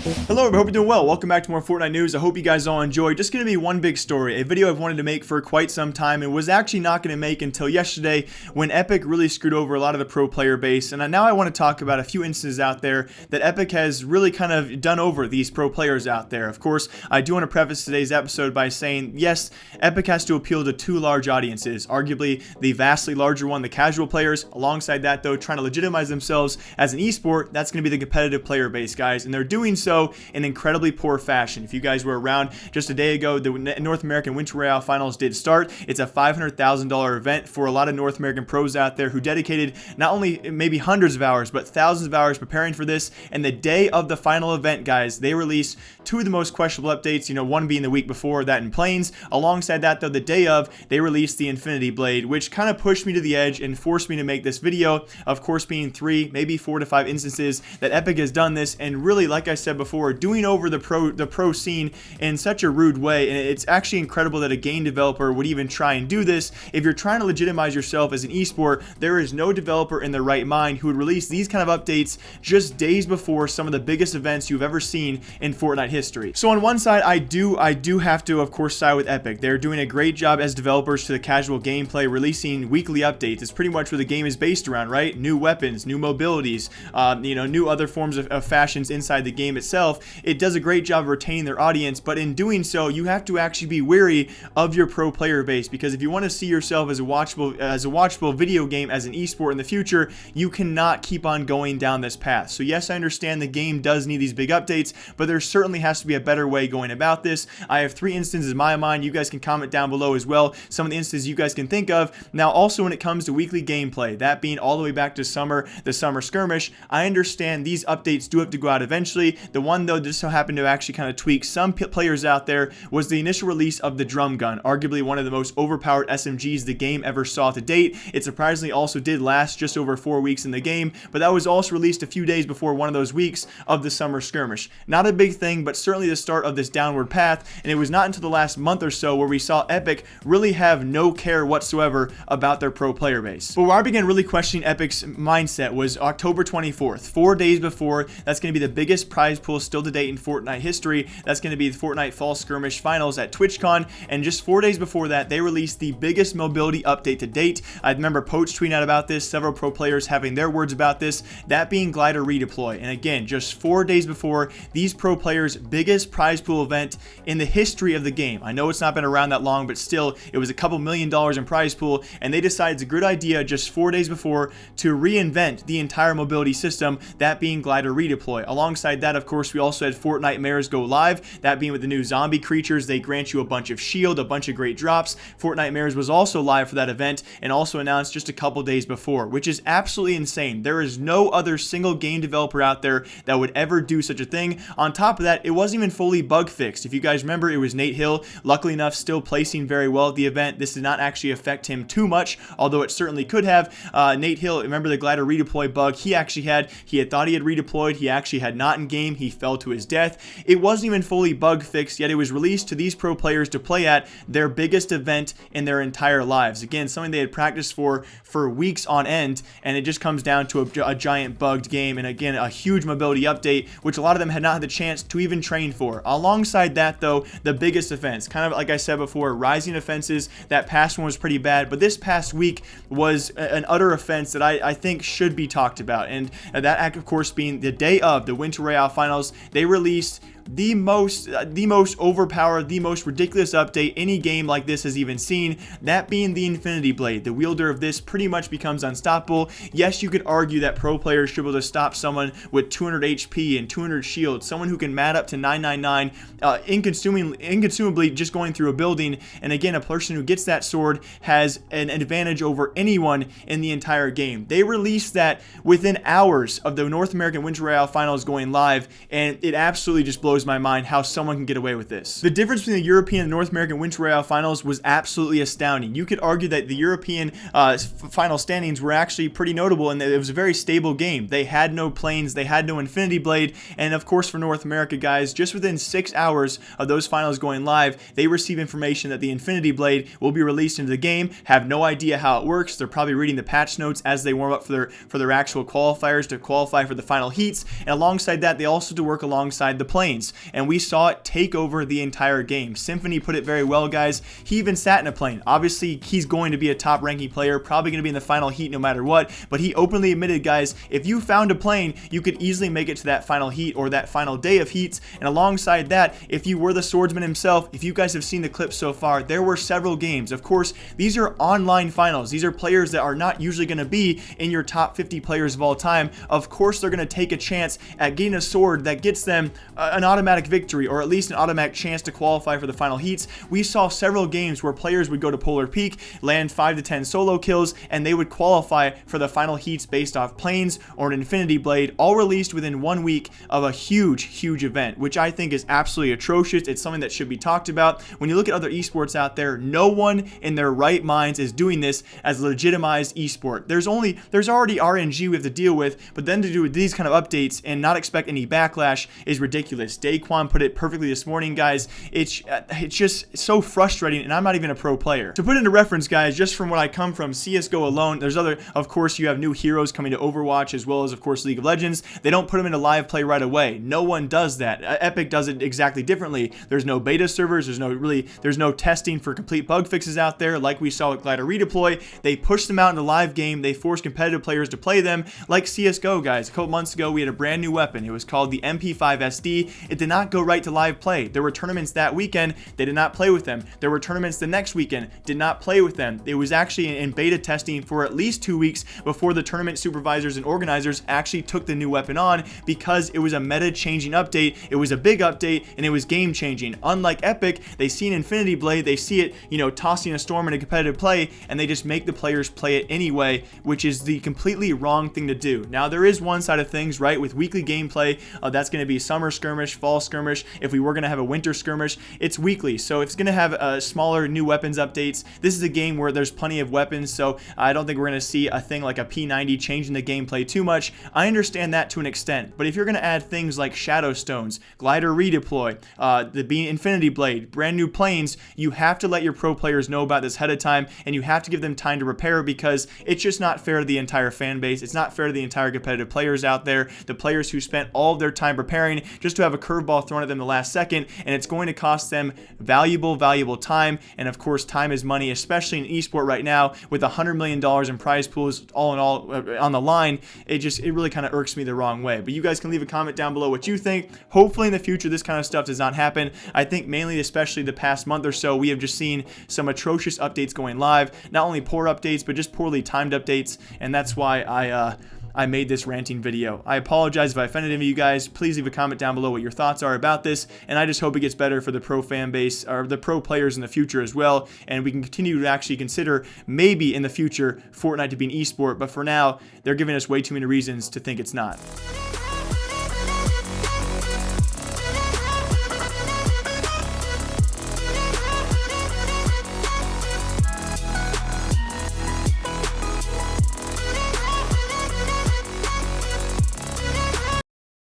Hello, I hope you're doing well. Welcome back to more Fortnite news. I hope you guys all enjoy. Just going to be one big story, a video I've wanted to make for quite some time and was actually not going to make until yesterday when Epic really screwed over a lot of the pro player base. And now I want to talk about a few instances out there that Epic has really kind of done over these pro players out there. Of course, I do want to preface today's episode by saying, yes, Epic has to appeal to two large audiences, arguably the vastly larger one, the casual players. Alongside that, though, trying to legitimize themselves as an esport, that's going to be the competitive player base, guys. And they're doing so in incredibly poor fashion. If you guys were around just a day ago, the North American Winter Royale Finals did start. It's a $500,000 event for a lot of North American pros out there who dedicated not only maybe hundreds of hours, but thousands of hours preparing for this. And the day of the final event, guys, they released two of the most questionable updates, one being the week before that in Plains. Alongside that, though, the day of, they released the Infinity Blade, which kind of pushed me to the edge and forced me to make this video. Of course, being 3, maybe 4 to 5 instances that Epic has done this, and really, like I said before, doing over the pro scene in such a rude way. And it's actually incredible that a game developer would even try and do this. If you're trying to legitimize yourself as an esport, there is no developer in their right mind who would release these kind of updates just days before some of the biggest events you've ever seen in Fortnite history. So on one side, I do have to, of course, side with Epic. They're doing a great job as developers to the casual gameplay, releasing weekly updates. It's pretty much what the game is based around, right? New weapons, new mobilities, new other forms of fashions inside the game itself. It does a great job of retaining their audience, but in doing so, you have to actually be wary of your pro player base, because if you want to see yourself as a watchable video game as an esport in the future, you cannot keep on going down this path. So yes, I understand the game does need these big updates, but there certainly has to be a better way going about this. I have 3 instances in my mind. You guys can comment down below as well some of the instances you guys can think of. Now, also when it comes to weekly gameplay, that being all the way back to the summer skirmish, I understand these updates do have to go out eventually. The one, though, just so happened to actually kind of tweak some players out there was the initial release of the drum gun, arguably one of the most overpowered SMGs the game ever saw to date. It surprisingly also did last just over 4 weeks in the game, but that was also released a few days before one of those weeks of the summer skirmish. Not a big thing, but certainly the start of this downward path, and it was not until the last month or so where we saw Epic really have no care whatsoever about their pro player base. But where I began really questioning Epic's mindset was October 24th, 4 days before. That's going to be the biggest prize pool still to date in Fortnite history. That's going to be the Fortnite Fall Skirmish Finals at TwitchCon, and just 4 days before that, they released the biggest mobility update to date. I remember Poach tweeting out about this, several pro players having their words about this, that being glider redeploy. And again, just 4 days before these pro players' biggest prize pool event in the history of the game. I know it's not been around that long, but still, it was a couple $1 million in prize pool, and they decided it's a good idea just 4 days before to reinvent the entire mobility system, that being glider redeploy. Alongside that, of course, we also had Fortnite Mares go live, that being with the new zombie creatures. They grant you a bunch of shield, a bunch of great drops. Fortnite Mares was also live for that event and also announced just a couple days before, which is absolutely insane. There is no other single game developer out there that would ever do such a thing. On top of that, it wasn't even fully bug fixed. If you guys remember, it was Nate Hill, luckily enough, still placing very well at the event. This did not actually affect him too much, although it certainly could have. Nate Hill, remember the glider redeploy bug he had thought he had redeployed. He actually had not in game. He fell to his death. It wasn't even fully bug fixed, yet it was released to these pro players to play at their biggest event in their entire lives. Again, something they had practiced for weeks on end, and it just comes down to a giant bugged game, and again, a huge mobility update, which a lot of them had not had the chance to even train for. Alongside that, though, the biggest offense, kind of like I said before, rising offenses. That past one was pretty bad, but this past week was an utter offense that I think should be talked about, and that act, of course, being the day of the Winter Royale Finals. They released the most overpowered, the most ridiculous update any game like this has even seen, that being the Infinity Blade. The wielder of this pretty much becomes unstoppable. Yes, you could argue that pro players should be able to stop someone with 200 HP and 200 shield, someone who can mat up to 999 inconsumably just going through a building, and again, a person who gets that sword has an advantage over anyone in the entire game. They released that within hours of the North American Winter Royale Finals going live, and it absolutely just blows blows my mind how someone can get away with this. The difference between the European and North American Winter Royale finals was absolutely astounding. You could argue that the European final standings were actually pretty notable, and it was a very stable game. They had no planes, they had no Infinity Blade, and of course for North America, guys, just within 6 hours of those finals going live, they receive information that the Infinity Blade will be released into the game. Have no idea how it works. They're probably reading the patch notes as they warm up for their actual qualifiers to qualify for the final heats, and alongside that, they also have to work alongside the planes, and we saw it take over the entire game. Symphony put it very well, guys. He even sat in a plane. Obviously, he's going to be a top ranking player, probably going to be in the final heat no matter what, but he openly admitted, guys, if you found a plane, you could easily make it to that final heat or that final day of heats, and alongside that, if you were the swordsman himself, if you guys have seen the clips so far, there were several games. Of course, these are online finals. These are players that are not usually going to be in your top 50 players of all time. Of course, they're going to take a chance at getting a sword that gets them an automatic victory, or at least an automatic chance to qualify for the final heats. We saw several games where players would go to Polar Peak, land 5 to 10 solo kills, and they would qualify for the final heats based off planes or an Infinity Blade, all released within 1 week of a huge event, which I think is absolutely atrocious. It's something that should be talked about. When you look at other esports out there, no one in their right minds is doing this as a legitimized esport. There's already RNG we have to deal with, but then to do these kind of updates and not expect any backlash is ridiculous. Daquan put it perfectly this morning, guys. It's just so frustrating, and I'm not even a pro player. To put into reference, guys, just from what I come from, CSGO alone, there's other, of course, you have new heroes coming to Overwatch as well as, of course, League of Legends. They don't put them into live play right away. No one does that. Epic does it exactly differently. There's no beta servers. There's no testing for complete bug fixes out there like we saw with Glider Redeploy. They push them out in the live game. They force competitive players to play them like CSGO, guys. A couple months ago, we had a brand new weapon. It was called the MP5 SD. It did not go right to live play. There were tournaments that weekend. They did not play with them. There were tournaments the next weekend. Did not play with them. It was actually in beta testing for at least 2 weeks before the tournament supervisors and organizers actually took the new weapon on, because it was a meta-changing update. It was a big update, and it was game-changing. Unlike Epic, they see an Infinity Blade, they see it, tossing a storm in a competitive play, and they just make the players play it anyway, which is the completely wrong thing to do. Now, there is one side of things, right, with weekly gameplay. That's going to be summer skirmish, fall skirmish. If we were going to have a winter skirmish, it's weekly, so it's going to have smaller new weapons updates. This is a game where there's plenty of weapons, so I don't think we're going to see a thing like a P90 changing the gameplay too much. I understand that to an extent, but if you're going to add things like Shadow Stones, Glider Redeploy, the Beam Infinity Blade, brand new planes, you have to let your pro players know about this ahead of time, and you have to give them time to prepare, because it's just not fair to the entire fan base. It's not fair to the entire competitive players out there, the players who spent all of their time preparing just to have a curveball thrown at them the last second, and it's going to cost them valuable time. And of course, time is money, especially in esport right now with $100 million in prize pools all in all on the line. It really kind of irks me the wrong way. But you guys can leave a comment down below what you think. Hopefully in the future this kind of stuff does not happen. I think mainly, especially the past month or so, we have just seen some atrocious updates going live. Not only poor updates, but just poorly timed updates, and that's why I made this ranting video. I apologize if I offended any of you guys. Please leave a comment down below what your thoughts are about this, and I just hope it gets better for the pro fan base, or the pro players in the future as well, and we can continue to actually consider maybe in the future Fortnite to be an esport, but for now, they're giving us way too many reasons to think it's not.